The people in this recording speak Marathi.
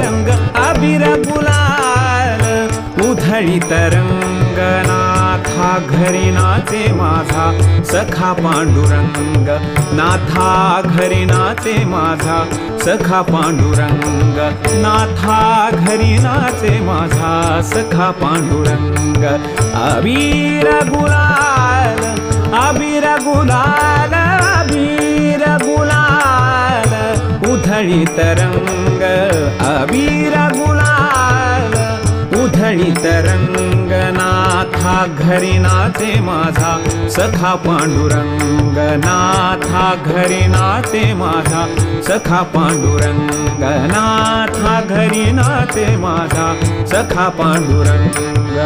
रंग अबीर गुलाल उधळीत रंग नाथा घरी नाचे माझा सखा पांडुरंग नाथा घरी नाचे माझा सखा पांडुरंग नाथा घरी नाचे माझा सखा पांडुरंग अबीर गुलाल अबीर गुलाल अबीर गुलाल उधळीत रंग अबीर गुलाल उधळीत रंग नाथा घरी नाचे माझा सखा पांडुरंग नाथा घरी नाचे माझा सखा पांडुरंग नाथा घरी नाचे माझा सखा पांडुरंग